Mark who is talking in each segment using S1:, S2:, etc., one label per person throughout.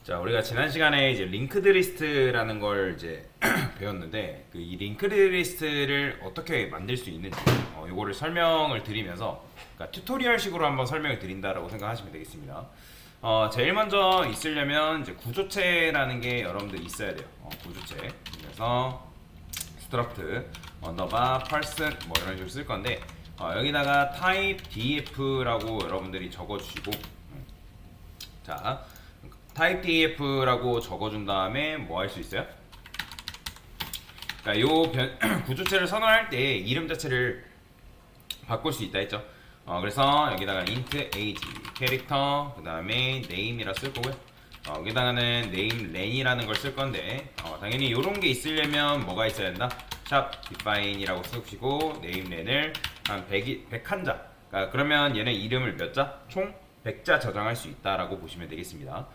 S1: 자, 우리가 지난 시간에 이제 링크드 리스트라는 걸 이제 배웠는데 이 링크드 리스트를 어떻게 만들 수 있는지 요거를 설명을 드리면서 그러니까 튜토리얼식으로 한번 설명을 드린다라고 생각하시면 되겠습니다. 제일 먼저 있으려면 이제 구조체라는 게 여러분들 있어야 돼요. 구조체. 그래서 struct 언더바 person 뭐 이런 식으로 쓸 건데 여기다가 type df라고 여러분들이 적어주시고 자 type df라고 적어준 다음에 뭐 할 수 있어요? 그러니까 요 구조체를 선언할 때 이름 자체를 바꿀 수 있다 했죠. 그래서 여기다가 int age 캐릭터 그 다음에 name이라 쓸 거고요. 여기다가는 name len이라는 걸 쓸 건데 당연히 요런 게 있으려면 뭐가 있어야 된다? 샵 define이라고 쓰시고 name len을 한 100한자 그러면 얘는 이름을 몇 자? 총 100자 저장할 수 있다라고 보시면 되겠습니다.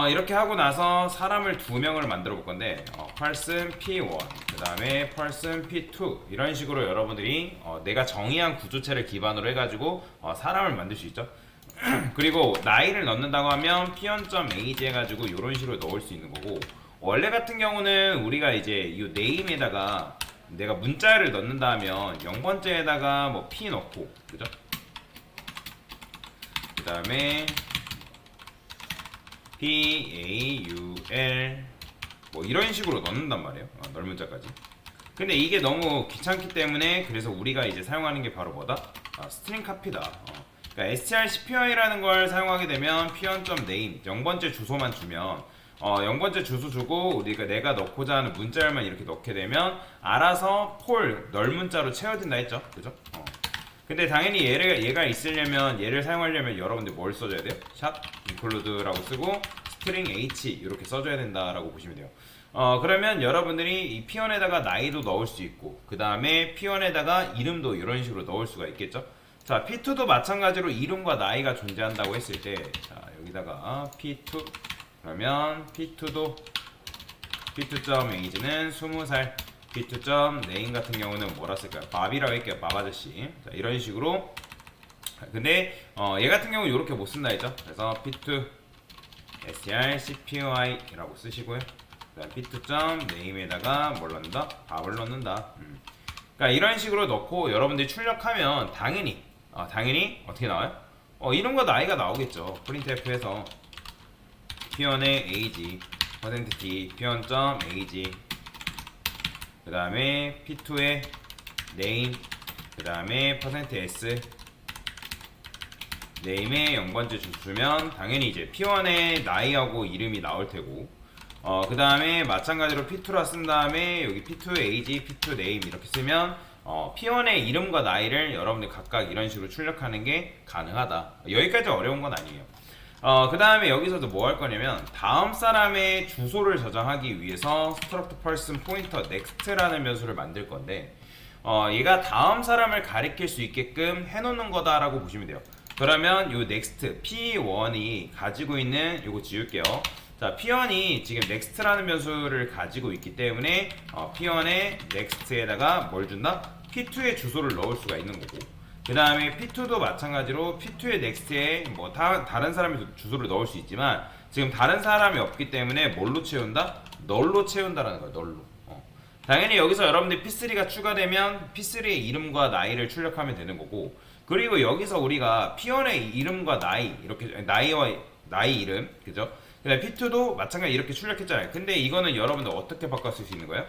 S1: 이렇게 하고 나서 사람을 2명을 만들어 볼 건데 person p1 그 다음에 person p2 이런 식으로 여러분들이 내가 정의한 구조체를 기반으로 해가지고 사람을 만들 수 있죠. 그리고 나이를 넣는다고 하면 p1.age 해가지고 이런 식으로 넣을 수 있는 거고, 원래 같은 경우는 우리가 이제 이 name에다가 내가 문자를 넣는다 하면 0번째에다가 뭐 p 넣고 그죠? 그 다음에 PAUL 뭐 이런 식으로 넣는단 말이에요. 넓은 문자까지. 근데 이게 너무 귀찮기 때문에 그래서 우리가 이제 사용하는 게 바로 뭐다? 스트링 카피다. 그러니까 strcpy라는 걸 사용하게 되면 p1.name 0번째 주소만 주면 0번째 주소 주고 우리가 내가 넣고자 하는 문자열만 이렇게 넣게 되면 알아서 폴 넓은 문자로 채워진다 했죠. 그죠? 근데 당연히 얘가 있으려면 얘를 사용하려면 여러분들 뭘 써줘야 돼요? 샵 include라고 쓰고 string h 이렇게 써줘야 된다라고 보시면 돼요. 그러면 여러분들이 이 p1에다가 나이도 넣을 수 있고 그 다음에 p1에다가 이름도 이런 식으로 넣을 수가 있겠죠. 자 p2도 마찬가지로 이름과 나이가 존재한다고 했을 때 자 여기다가 p2 그러면 p2도 p2.age는 20살 p2.name 같은 경우는 뭐라 쓸까요? 밥이라고 할게요. 밥 아저씨. 자, 이런 식으로. 근데 얘 같은 경우 이렇게 못 쓴다 했죠. 그래서 p2 strcpy라고 쓰시고요. 그다음 p2.name에다가 뭘 넣는다? 밥을 넣는다. 그러니까 이런 식으로 넣고 여러분들이 출력하면 당연히 어떻게 나와요? 이름과 나이가 나오겠죠. printf에서 p1의 age %d p1.age 그 다음에 p2의 name 그 다음에 %s name에 0번째 주면 당연히 이제 p1의 나이하고 이름이 나올 테고 그 다음에 마찬가지로 p2라 쓴 다음에 여기 p2의 age, p2 name 이렇게 쓰면 p1의 이름과 나이를 여러분들 각각 이런 식으로 출력하는 게 가능하다. 여기까지 어려운 건 아니에요. 그 다음에 여기서도 뭐 할 거냐면 다음 사람의 주소를 저장하기 위해서 struct person pointer next라는 변수를 만들 건데 얘가 다음 사람을 가리킬 수 있게끔 해놓는 거다라고 보시면 돼요. 그러면 요 next p1이 가지고 있는 요거 지울게요. 자 p1이 지금 next라는 변수를 가지고 있기 때문에 p1의 next에다가 뭘 준다? p2의 주소를 넣을 수가 있는 거고, 그 다음에 p2도 마찬가지로 p2의 next에 뭐 다른 사람의 주소를 넣을 수 있지만 지금 다른 사람이 없기 때문에 뭘로 채운다? 널로 채운다라는 거예요. 널로. 당연히 여기서 여러분들 p3가 추가되면 p3의 이름과 나이를 출력하면 되는 거고, 그리고 여기서 우리가 p1의 이름과 나이 이렇게 나이와 나이 이름 그죠? 그다음에 p2도 마찬가지 이렇게 출력했잖아요. 근데 이거는 여러분들 어떻게 바꿔 쓸 수 있는 거예요?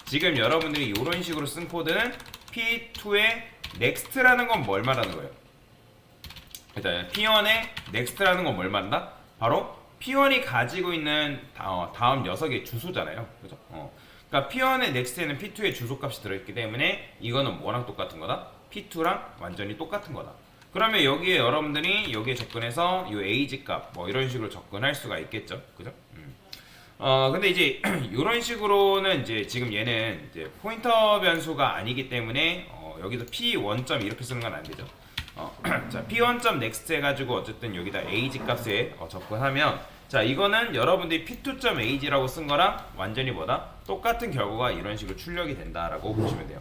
S1: 지금 여러분들이 이런 식으로 쓴 코드는 p2의 next라는 건 뭘 말하는 거예요? 일단 p1의 next라는 건 뭘 말한다? 바로 p1이 가지고 있는 다음 녀석의 주소잖아요. 그죠? 그러니까 p1의 next에는 p2의 주소값이 들어있기 때문에 이거는 뭐랑 똑같은 거다? p2랑 완전히 똑같은 거다. 그러면 여기에 여러분들이 여기에 접근해서 이 age 값 뭐 이런 식으로 접근할 수가 있겠죠. 그죠? 근데 이제 이런 식으로는 이제 지금 얘는 이제 포인터 변수가 아니기 때문에 여기서 p1. 이렇게 쓰는 건 안 되죠. 자, p1.next 해가지고 어쨌든 여기다 age 값에 접근하면 자 이거는 여러분들이 p2.age라고 쓴 거랑 완전히 뭐다? 똑같은 결과가 이런 식으로 출력이 된다라고 보시면 돼요.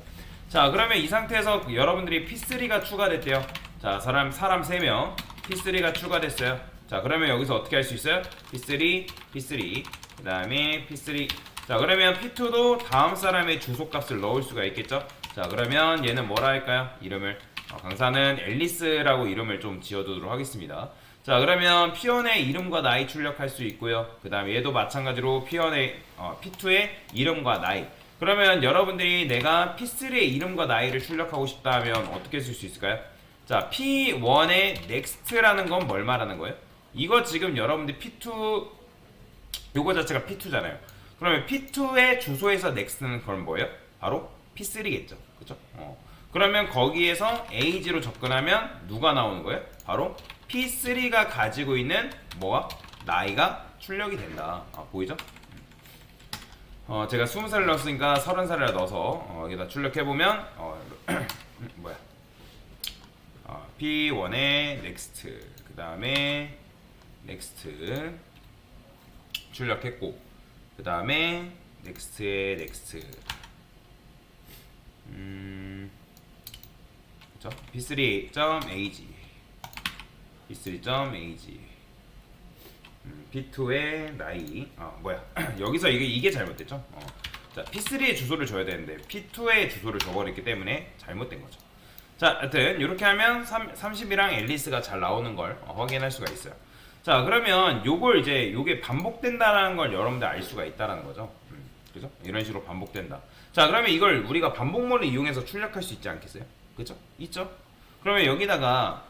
S1: 자 그러면 이 상태에서 여러분들이 p3가 추가됐대요. 자 사람 3명 p3가 추가됐어요. 자, 그러면 여기서 어떻게 할 수 있어요? P3, P3, 그 다음에 P3. 자, 그러면 P2도 다음 사람의 주소값을 넣을 수가 있겠죠? 자, 그러면 얘는 뭐라 할까요? 이름을 강사는 앨리스라고 이름을 좀 지어두도록 하겠습니다. 자, 그러면 P1의 이름과 나이 출력할 수 있고요. 그 다음에 얘도 마찬가지로 P2의 이름과 나이. 그러면 여러분들이 내가 P3의 이름과 나이를 출력하고 싶다 하면 어떻게 쓸 수 있을까요? 자, P1의 next라는 건 뭘 말하는 거예요? 이거 지금 여러분들 P2 요거 자체가 P2잖아요. 그러면 P2의 주소에서 next는 그건 뭐예요? 바로 P3겠죠. 그죠? 그러면 거기에서 AG로 접근하면 누가 나오는 거예요? 바로 P3가 가지고 있는 뭐가? 나이가 출력이 된다. 보이죠? 제가 20살을 넣었으니까 30살을 넣어서 여기다 출력해보면 뭐야? P1의 next 그 다음에 next 출력했고 그 다음에 next의 next 그쵸? p3.ag p3.ag p2의 나이 뭐야 여기서 이게 잘못됐죠? 자, p3의 주소를 줘야 되는데 p2의 주소를 줘버렸기 때문에 잘못된 거죠. 자, 하여튼 이렇게 하면 30이랑 앨리스가 잘 나오는 걸 확인할 수가 있어요. 자, 그러면 요걸 이제 요게 반복된다라는 걸 여러분들 알 수가 있다라는 거죠. 그죠? 이런 식으로 반복된다. 자, 그러면 이걸 우리가 반복문을 이용해서 출력할 수 있지 않겠어요? 그죠? 있죠? 그러면 여기다가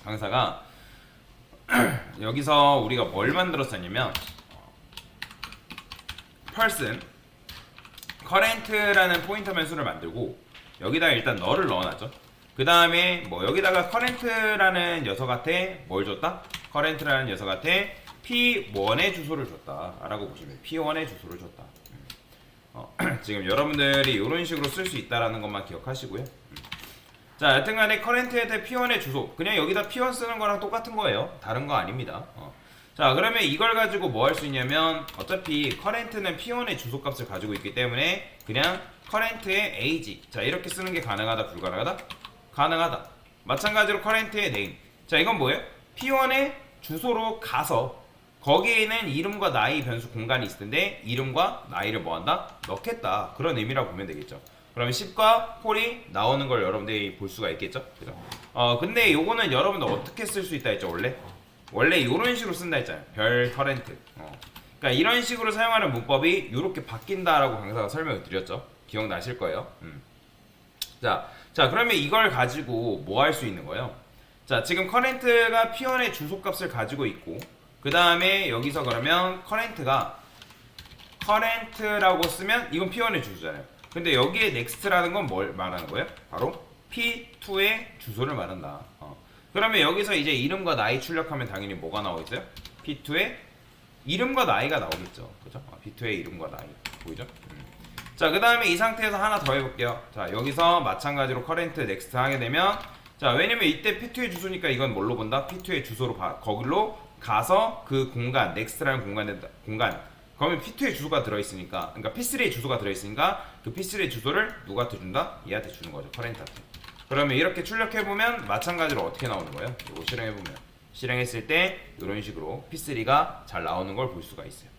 S1: 강사가 여기서 우리가 뭘 만들었었냐면 person current라는 포인터 변수를 만들고 여기다가 일단 너를 넣어놨죠. 그 다음에 뭐 여기다가 current라는 녀석한테 뭘 줬다? current라는 녀석한테 P1의 주소를 줬다 라고 보시면 P1의 주소를 줬다. 지금 여러분들이 이런 식으로 쓸 수 있다라는 것만 기억하시고요. 자, 여튼간에 current에 P1의 주소 그냥 여기다 P1 쓰는 거랑 똑같은 거예요. 다른 거 아닙니다. 자, 그러면 이걸 가지고 뭐 할 수 있냐면 어차피 current는 P1의 주소값을 가지고 있기 때문에 그냥 current의 age 자, 이렇게 쓰는 게 가능하다 불가능하다? 가능하다. 마찬가지로 current의 name 자, 이건 뭐예요? P1의 주소로 가서 거기에는 이름과 나이 변수 공간이 있을 텐데 이름과 나이를 뭐한다? 넣겠다. 그런 의미라고 보면 되겠죠. 그러면 10과 폴이 나오는 걸 여러분들이 볼 수가 있겠죠. 그죠? 근데 요거는 여러분들 어떻게 쓸 수 있다 했죠? 원래 이런 식으로 쓴다 했잖아요. 별 current. 그러니까 이런 식으로 사용하는 문법이 이렇게 바뀐다라고 강사가 설명을 드렸죠. 기억나실 거예요. 자, 그러면 이걸 가지고 뭐 할 수 있는 거예요? 자, 지금 current가 P1의 주소값을 가지고 있고 그 다음에 여기서 그러면 current라고 쓰면 이건 P1의 주소잖아요. 근데 여기에 next라는 건 뭘 말하는 거예요? 바로 P2의 주소를 말한다. 그러면 여기서 이제 이름과 나이 출력하면 당연히 뭐가 나오겠어요? P2의 이름과 나이가 나오겠죠. 그죠? P2의 이름과 나이. 보이죠? 자, 그 다음에 이 상태에서 하나 더 해볼게요. 자, 여기서 마찬가지로 current next 하게 되면 자, 왜냐면 이때 P2의 주소니까 이건 뭘로 본다? P2의 주소로 거기로 가서 그 공간, next라는 공간 그러면 P2의 주소가 들어있으니까 그러니까 P3의 주소가 들어있으니까 그 P3의 주소를 누구한테 준다? 얘한테 주는 거죠. current한테. 그러면 이렇게 출력해보면 마찬가지로 어떻게 나오는 거예요? 이거 실행해보면 실행했을 때 이런 식으로 P3가 잘 나오는 걸 볼 수가 있어요.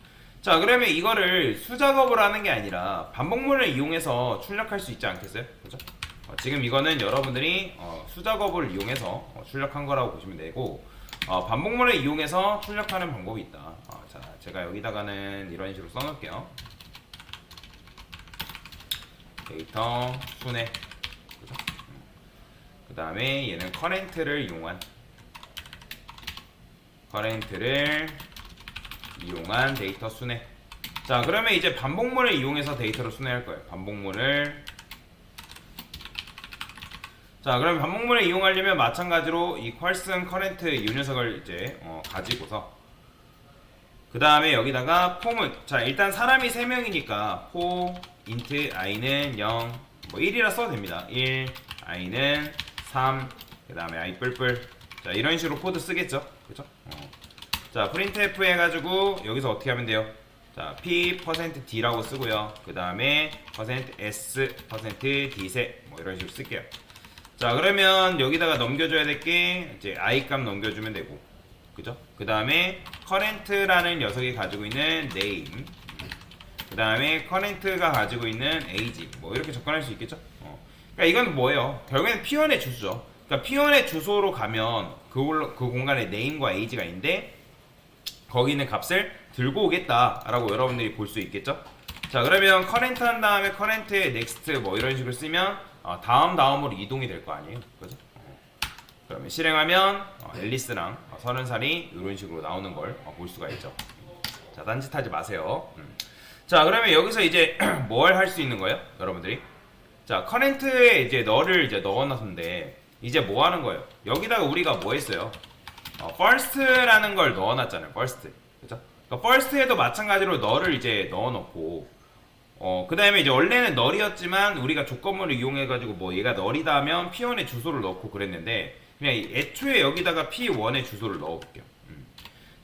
S1: 자, 그러면 이거를 수작업을 하는 게 아니라 반복문을 이용해서 출력할 수 있지 않겠어요? 그죠? 지금 이거는 여러분들이 수작업을 이용해서 출력한 거라고 보시면 되고 반복문을 이용해서 출력하는 방법이 있다. 자, 제가 여기다가는 이런 식으로 써놓을게요. 데이터 순회. 그죠? 그 다음에 얘는 current를 이용한 데이터 순회. 자, 그러면 이제 반복문을 이용해서 데이터를 순회할 거예요. 자, 그럼 반복문을 이용하려면 마찬가지로 이 퀄슨 커렌트 이 녀석을 이제 가지고서 그 다음에 여기다가 폼은 자, 일단 사람이 3명이니까 포 인트 i는 0 뭐 1이라 써도 됩니다. 1 i는 3 그 다음에 i 뿔뿔 자, 이런 식으로 코드 쓰겠죠. 그죠? 자, printf 해가지고 여기서 어떻게 하면 돼요? 자, p%d라고 쓰고요. 그 다음에 %s %d셋 뭐 이런 식으로 쓸게요. 자, 그러면 여기다가 넘겨줘야 될 게 이제 i 값 넘겨주면 되고 그죠? 그 다음에 current라는 녀석이 가지고 있는 name, 그 다음에 current가 가지고 있는 age, 뭐 이렇게 접근할 수 있겠죠? 그러니까 이건 뭐예요? 결국에는 P1의 주소죠. 그러니까 P1의 주소로 가면 그 공간에 name과 age가 있는데 거기 있는 값을 들고 오겠다라고 여러분들이 볼 수 있겠죠? 자, 그러면 current 한 다음에 current에 next 뭐 이런 식으로 쓰면 다음으로 이동이 될 거 아니에요, 그죠? 그러면 실행하면 앨리스랑 30살이 이런 식으로 나오는 걸 볼 수가 있죠. 자, 딴짓하지 마세요. 자, 그러면 여기서 이제 뭘 할 수 있는 거예요, 여러분들이? 자, current에 이제 너를 이제 넣어놨는데 이제 뭐 하는 거예요? 여기다가 우리가 뭐 했어요? first라는 걸 넣어놨잖아요, first. 그죠? 그러니까 first에도 마찬가지로 너를 이제 넣어놓고 그 다음에 이제 원래는 널이었지만 우리가 조건문을 이용해가지고 뭐 얘가 널이다 하면 P1의 주소를 넣고 그랬는데 그냥 애초에 여기다가 P1의 주소를 넣어볼게요.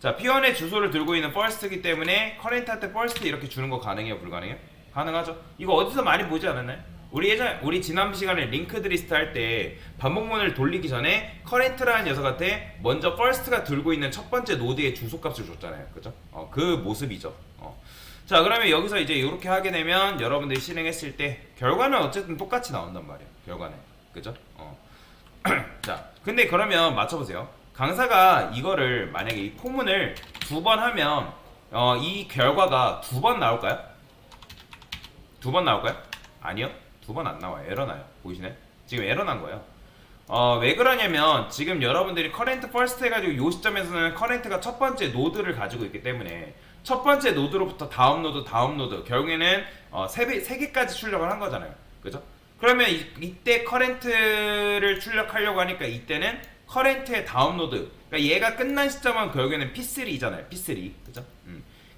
S1: 자, P1의 주소를 들고 있는 first이기 때문에 current한테 first 이렇게 주는 거 가능해요? 불가능해요? 가능하죠. 이거 어디서 많이 보지 않았나요? 우리 지난 시간에 링크드 리스트 할 때 반복문을 돌리기 전에 current라는 녀석한테 먼저 first가 들고 있는 첫 번째 노드의 주소값을 줬잖아요. 그죠? 그 모습이죠. 자, 그러면 여기서 이제 이렇게 하게 되면 여러분들이 실행했을 때 결과는 어쨌든 똑같이 나온단 말이에요. 결과는. 그죠? 자, 근데 그러면 맞춰보세요. 강사가 이거를 만약에 이 포문을 2번 하면 이 결과가 2번 나올까요? 2번 나올까요? 아니요. 2번 안 나와요. 에러 나요. 보이시나요? 지금 에러 난 거예요. 왜 그러냐면 지금 여러분들이 current first 해가지고 이 시점에서는 current가 첫 번째 노드를 가지고 있기 때문에 첫 번째 노드로부터 다음 노드 결국에는 3개까지 출력을 한 거잖아요. 그죠? 그러면 이때 current를 출력하려고 하니까 이때는 current의 다음 노드, 그러니까 얘가 끝난 시점은 결국에는 P3잖아요. P3. 그죠?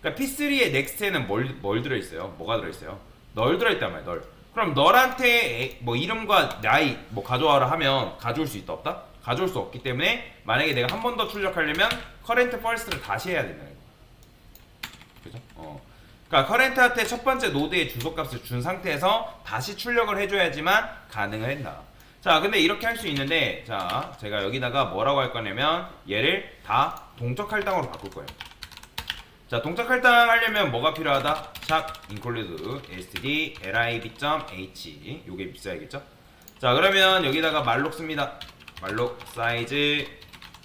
S1: 그러니까 P3의 next에는 뭘 들어있어요? 뭐가 들어있어요? 널 들어있단 말이에요. 널. 그럼 널한테 뭐 이름과 나이 뭐 가져와라 하면 가져올 수 있다 없다? 가져올 수 없기 때문에 만약에 내가 한 번 더 출력하려면 current first를 다시 해야 된다는 거예요. 그죠? 그러니까 current한테 첫 번째 노드의 주소값을 준 상태에서 다시 출력을 해줘야지만 가능을 한다. 자, 근데 이렇게 할 수 있는데, 자, 제가 여기다가 뭐라고 할 거냐면 얘를 다 동적 할당으로 바꿀 거예요. 자, 동적 할당 하려면 뭐가 필요하다? 샵 include std lib.h 요게 비싸야겠죠? 자, 그러면 여기다가 말록 씁니다. 말록 사이즈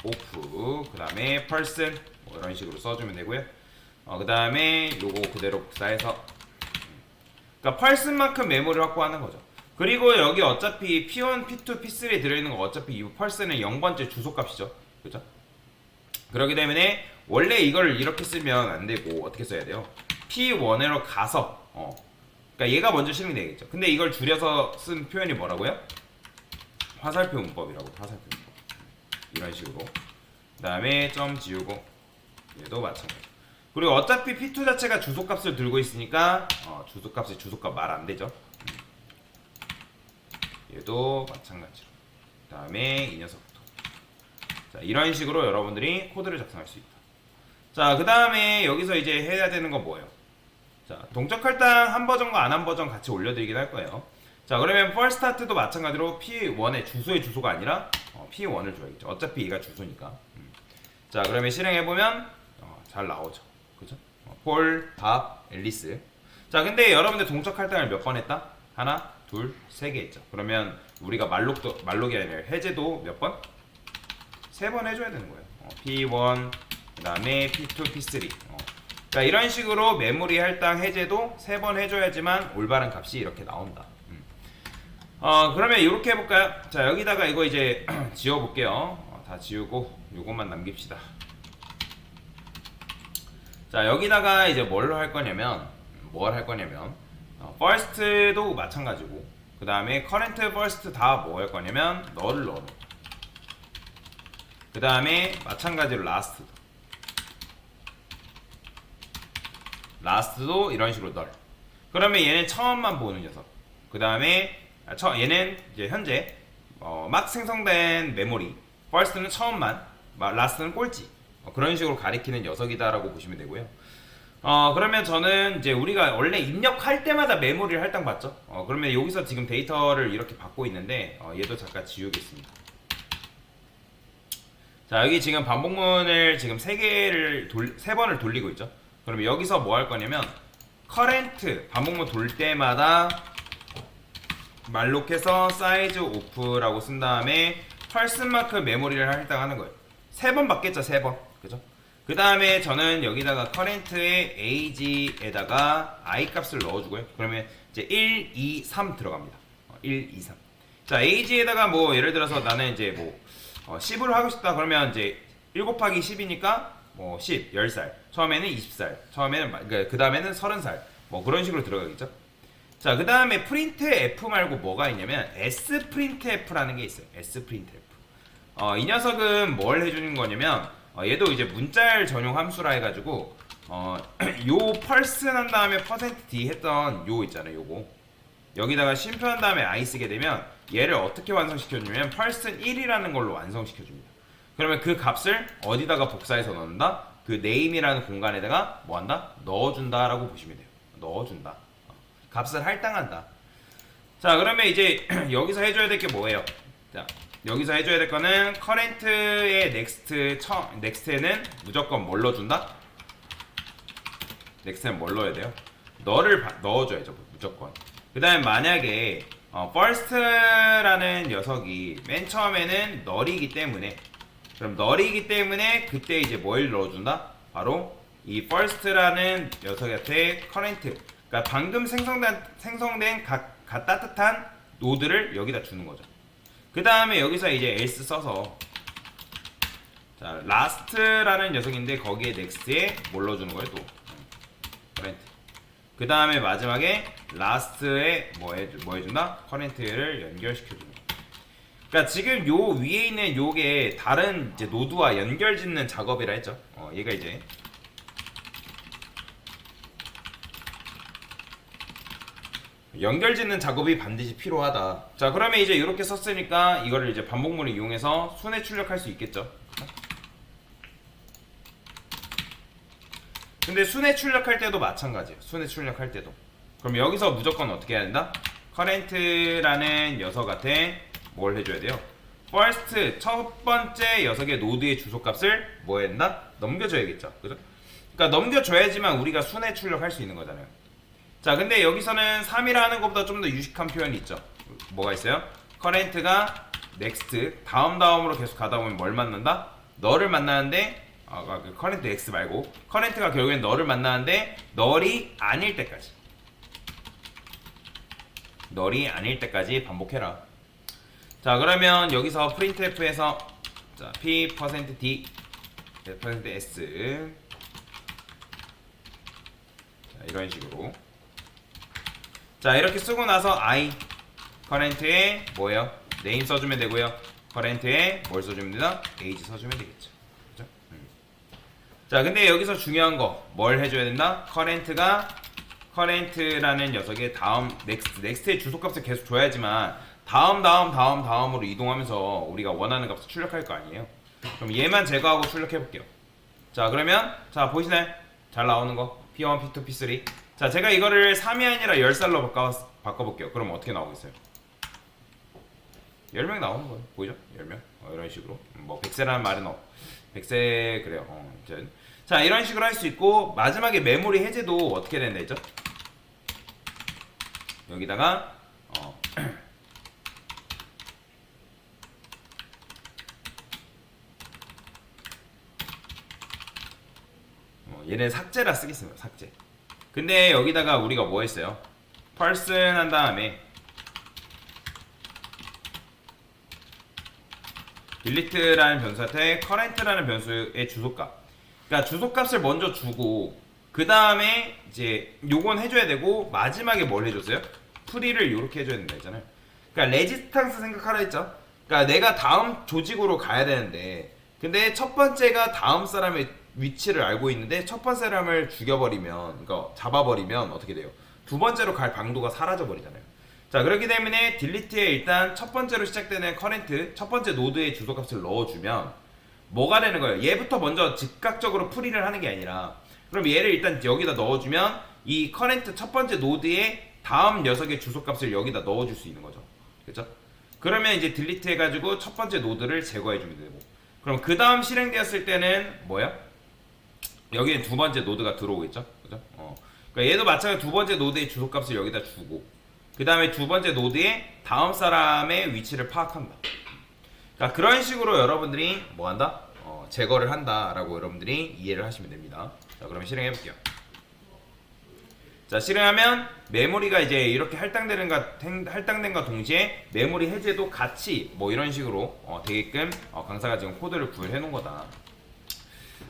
S1: 오프 그 다음에 person 뭐 이런 식으로 써주면 되고요. 그 다음에 요거 그대로 복사해서 그러니까 person만큼 메모리를 확보하는 거죠. 그리고 여기 어차피 P1, P2, P3에 들어있는 거 어차피 이 person은 0번째 주소값이죠. 그죠? 그렇기 때문에 원래 이걸 이렇게 쓰면 안 되고 어떻게 써야 돼요? P1으로 가서 그러니까 얘가 먼저 실행이 되겠죠. 근데 이걸 줄여서 쓴 표현이 뭐라고요? 화살표 문법이라고. 화살표 문법. 이런 식으로. 그 다음에 점 지우고 얘도 마찬가지. 그리고 어차피 P2 자체가 주소값을 들고 있으니까 주소값이 주소값 말 안 되죠. 얘도 마찬가지로. 그 다음에 이 녀석부터. 자, 이런 식으로 여러분들이 코드를 작성할 수 있다. 자, 그 다음에 여기서 이제 해야 되는 건 뭐예요? 자, 동적 할당 한 버전과 안 한 버전 같이 올려드리긴 할 거예요. 자, 그러면 first start도 마찬가지로 P1의 주소의 주소가 아니라 P1을 줘야겠죠. 어차피 얘가 주소니까. 자, 그러면 실행해보면 잘 나오죠. 그죠? 폴, 밥, 앨리스. 자, 근데 여러분들 동적 할당을 몇 번 했다? 하나, 둘, 세 개 했죠. 그러면 우리가 말록이 아니라 해제도 몇 번? 3번 해줘야 되는 거예요. P1, 그 다음에 P2, P3. 그러니까 이런 식으로 메모리 할당 해제도 3번 해줘야지만 올바른 값이 이렇게 나온다. 그러면 이렇게 해볼까요? 자, 여기다가 이거 이제 지워볼게요. 다 지우고 요것만 남깁시다. 자, 여기다가 이제 뭘 할 거냐면 first도 마찬가지고 그 다음에 current, first 다 뭐 할 거냐면 너를 넣어. 그 다음에 마찬가지로 last도 이런 식으로 널. 그러면 얘는 처음만 보는 녀석. 그 다음에 얘는 이제 현재 막 생성된 메모리. first는 처음만, last는 꼴찌. 그런 식으로 가리키는 녀석이다라고 보시면 되고요. 그러면 저는 이제 우리가 원래 입력할 때마다 메모리를 할당 받죠. 그러면 여기서 지금 데이터를 이렇게 받고 있는데 얘도 잠깐 지우겠습니다. 자, 여기 지금 반복문을 지금 세 번을 돌리고 있죠. 그러면 여기서 뭐 할 거냐면 커렌트 반복문 돌 때마다 말록해서 사이즈 오프라고 쓴 다음에 펄슨마크 메모리를 할당하는 거예요. 세 번 받겠죠, 세 번. 그죠? 그 다음에 저는 여기다가 커렌트의 age에다가 i 값을 넣어주고요. 그러면 이제 1, 2, 3 들어갑니다. 1, 2, 3. 자, age에다가 뭐 예를 들어서 나는 이제 뭐 10을 하고 싶다 그러면 이제 1 곱하기 10이니까 뭐 10, 10살. 처음에는 20살. 처음에는 그 다음에는 30살. 뭐 그런 식으로 들어가겠죠. 자, 그 다음에 프린트 F 말고 뭐가 있냐면 S 프린트 F라는 게 있어요. S 프린트 F. 이 녀석은 뭘 해주는 거냐면 얘도 이제 문자열 전용 함수라 해가지고 요 펄슨 한 다음에 %d 했던 요 있잖아요. 요거 여기다가 쉼표한 다음에 i 쓰게 되면 얘를 어떻게 완성시켜주냐면 펄슨 1이라는 걸로 완성시켜줍니다. 그러면 그 값을 어디다가 복사해서 넣는다? 그 name이라는 공간에다가 뭐한다? 넣어준다라고 보시면 돼요. 넣어준다. 값을 할당한다. 자, 그러면 이제 여기서 해줘야 될 게 뭐예요? 자, 여기서 해줘야 될 거는 커렌트의 넥스트에는 무조건 뭘 넣어준다? 넥스트는 뭘 넣어야 돼요? 너를 넣어줘야죠, 무조건. 그 다음에 만약에 first라는 녀석이 맨 처음에는 널이기 때문에 그럼 널이기 때문에 그때 이제 뭘 넣어준다? 바로 이 first라는 녀석한테 커렌트, 그러니까 방금 생성된 각 따뜻한 노드를 여기다 주는 거죠. 그 다음에 여기서 이제 else 써서 자, last라는 녀석인데 거기에 next에 뭘 넣어주는 거예요? 또 current. 그 다음에 마지막에 last에 뭐 해준다? current를 연결시켜주는 거예요. 그러니까 지금 요 위에 있는 요게 다른 이제 노드와 연결 짓는 작업이라 했죠. 얘가 이제 연결 짓는 작업이 반드시 필요하다. 자, 그러면 이제 이렇게 썼으니까 이거를 이제 반복문을 이용해서 순회 출력할 수 있겠죠. 근데 순회 출력할 때도 마찬가지예요. 순회 출력할 때도. 그럼 여기서 무조건 어떻게 해야 된다? current라는 녀석한테 뭘 해줘야 돼요? first 첫 번째 녀석의 노드의 주소값을 뭐 해야 된다? 넘겨줘야겠죠. 그죠? 그러니까 넘겨줘야지만 우리가 순회 출력할 수 있는 거잖아요. 자, 근데 여기서는 3이라는 것보다 좀 더 유식한 표현이 있죠. 뭐가 있어요? current가 next 다음으로 계속 가다 보면 뭘 만난다? 너를 만나는데 그 current x 말고 current가 결국엔 너를 만나는데 널이 아닐 때까지 반복해라. 자, 그러면 여기서 printf에서 자, p%d %s 자, 이런 식으로 자, 이렇게 쓰고 나서 i current에 뭐예요? name 써주면 되고요. current에 뭘 써주면 되나? age 써주면 되겠죠. 그죠? 자, 근데 여기서 중요한 거 뭘 해줘야 된다? current라는 녀석의 다음 next의 주소값을 계속 줘야지만 다음으로 이동하면서 우리가 원하는 값을 출력할 거 아니에요. 그럼 얘만 제거하고 출력해 볼게요. 자, 그러면 자, 보이시나요? 잘 나오는 거 P1, P2, P3. 자, 제가 이거를 3이 아니라 10살로 바꿔볼게요. 그럼 어떻게 나오겠어요? 10명 나오는 거예요. 보이죠? 10명. 이런 식으로. 뭐 100세라는 말은 100세 그래요. 자, 이런 식으로 할 수 있고 마지막에 메모리 해제도 어떻게 된다 했죠? 여기다가 얘는 삭제라 쓰겠습니다. 삭제. 근데 여기다가 우리가 뭐 했어요? person 한 다음에 delete라는 변수한테 current라는 변수의 주소값. 그러니까 주소값을 먼저 주고 그 다음에 이제 요건 해줘야 되고 마지막에 뭘 해줬어요? 프리를 이렇게 해줘야 된다 했잖아요. 그러니까 레지스탕스 생각하라 했죠. 그러니까 내가 다음 조직으로 가야 되는데 근데 첫 번째가 다음 사람의 위치를 알고 있는데 첫 번째 사람을 죽여버리면, 그러니까 잡아버리면 어떻게 돼요? 두 번째로 갈 방도가 사라져 버리잖아요. 자, 그렇기 때문에 delete에 일단 첫 번째로 시작되는 current 첫 번째 노드의 주소값을 넣어주면 뭐가 되는 거예요? 얘부터 먼저 즉각적으로 풀이를 하는 게 아니라 그럼 얘를 일단 여기다 넣어주면 이 current 첫 번째 노드의 다음 녀석의 주소값을 여기다 넣어줄 수 있는 거죠. 그렇죠? 그러면 이제 delete 해가지고 첫 번째 노드를 제거해주면 되고 그럼 그 다음 실행되었을 때는 뭐야? 여기에 두 번째 노드가 들어오겠죠? 그죠? 그러니까 얘도 마찬가지로 두 번째 노드의 주소값을 여기다 주고, 그 다음에 두 번째 노드의 다음 사람의 위치를 파악한다. 그러니까 그런 식으로 여러분들이 뭐 한다? 제거를 한다라고 여러분들이 이해를 하시면 됩니다. 자, 그러면 실행해 볼게요. 자, 실행하면 메모리가 이제 이렇게 할당된과 동시에 메모리 해제도 같이 뭐 이런 식으로 되게끔 강사가 지금 코드를 구현해 놓은 거다.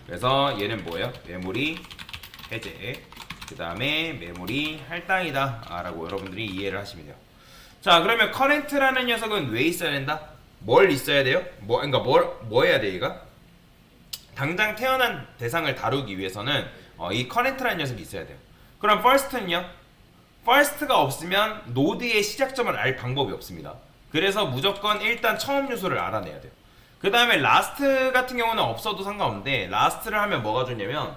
S1: 그래서 얘는 뭐예요? 메모리 해제, 그 다음에 메모리 할당이다 라고 여러분들이 이해를 하시면 돼요. 자, 그러면 커렌트라는 녀석은 왜 있어야 된다? 뭘 있어야 돼요? 그러니까 뭐 해야 돼 얘가? 당장 태어난 대상을 다루기 위해서는 이 커렌트라는 녀석이 있어야 돼요. 그럼 first는요? first가 없으면 노드의 시작점을 알 방법이 없습니다. 그래서 무조건 일단 처음 요소를 알아내야 돼요. 그 다음에 last 같은 경우는 없어도 상관없는데, last를 하면 뭐가 좋냐면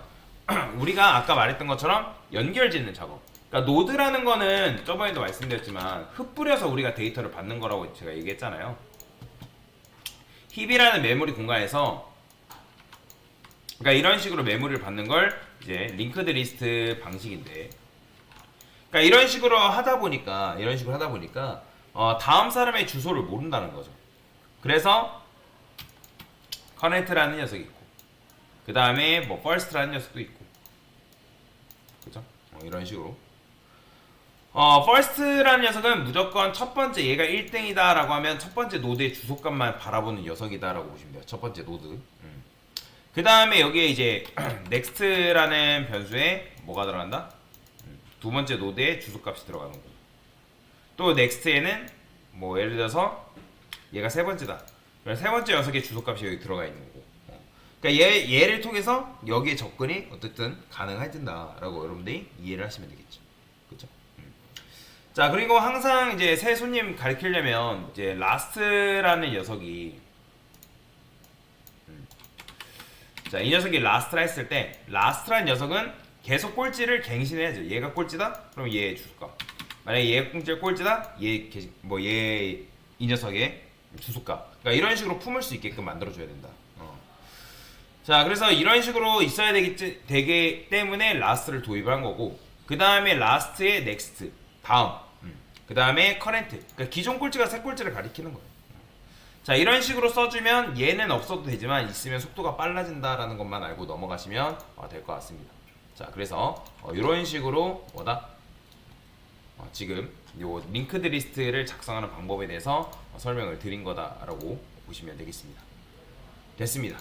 S1: 우리가 아까 말했던 것처럼 연결 짓는 작업. 그러니까 노드라는 거는 저번에도 말씀드렸지만 흩뿌려서 우리가 데이터를 받는 거라고 제가 얘기했잖아요. 힙이라는 메모리 공간에서, 그러니까 이런 식으로 메모리를 받는 걸 이제 링크드 리스트 방식인데, 그러니까 이런 식으로 하다 보니까 다음 사람의 주소를 모른다는 거죠. 그래서 커넥트라는 녀석이 있고, 그 다음에 뭐 first라는 녀석도 있고, 그죠? 이런 식으로 first라는 녀석은 무조건 첫 번째 얘가 1등이다 라고 하면 첫 번째 노드의 주소값만 바라보는 녀석이다 라고 보시면 돼요. 첫 번째 노드. 그 다음에 여기에 이제 next라는 변수에 뭐가 들어간다? 두 번째 노드의 주소값이 들어가는 거고, 또 next에는 뭐 예를 들어서 얘가 세 번째다. 그래서 세 번째 녀석의 주소값이 여기 들어가 있는 거고. 그러니까 얘를 통해서 여기에 접근이 어쨌든 가능해진다 라고 여러분들이 이해를 하시면 되겠죠. 그렇죠? 자, 그리고 항상 이제 새 손님 가르치려면 이제 last라는 녀석이, 자, 이 녀석이 last라 했을 때 last라는 녀석은 계속 꼴찌를 갱신해야죠. 얘가 꼴찌다? 그럼 얘의 주소값. 만약에 얘가 꼴찌다? 이 녀석의 주소값. 그러니까 이런 식으로 품을 수 있게끔 만들어줘야 된다. 자, 그래서 이런 식으로 있어야 되기 때문에 last를 도입을 한 거고, 그 다음에 last의 next, 다음, 그 다음에 current. 그러니까 기존 꼴찌가 새 꼴찌를 가리키는 거예요. 자, 이런 식으로 써주면 얘는 없어도 되지만 있으면 속도가 빨라진다라는 것만 알고 넘어가시면 될 것 같습니다. 자, 그래서 이런 식으로 지금 요 링크드 리스트를 작성하는 방법에 대해서 설명을 드린 거다라고 보시면 되겠습니다. 됐습니다.